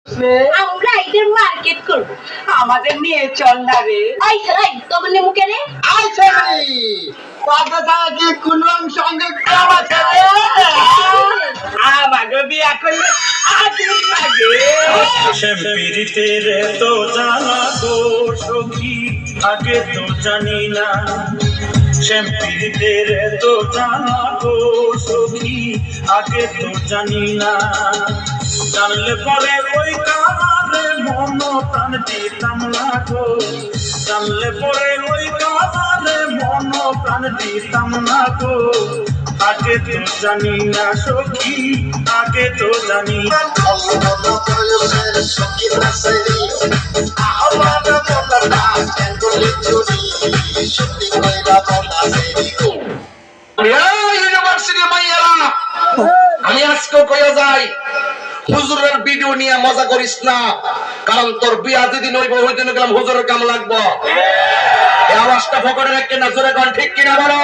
আমরা এদের মার্কেট করব। আমাদের নিয়ে চল না রে। আই ছাই তোমার নে মুখে রে। আইছে কথা কি কোন সঙ্গে কাম আছে রে? আমাকে বিয়া করলে আগুন লাগে। শ্যামপিরিতের তো জানা গো সখী আগে তো জানি না, শ্যামপিরিতের তো জানা গো সখী আগে তো জানি না, জানলে পরে ওই কামারে মন প্রাণ দিতাম না গো, জানলে পরে ওই কামারে মন প্রাণ দিতাম না গো, আগে তো জানি না সখী আগে তো জানি না। আমি আজকে কইয়া যাই হুজুরের ভিডিও নিয়ে মজা করিস না, কারণ তোর বিয়া যেদিন হইব ওই দিন গেলাম হুজুরের কাম লাগবো। এই আওয়াজটা ফকরে রাখ কিনা জোরে গান ঠিক কিনা বলো।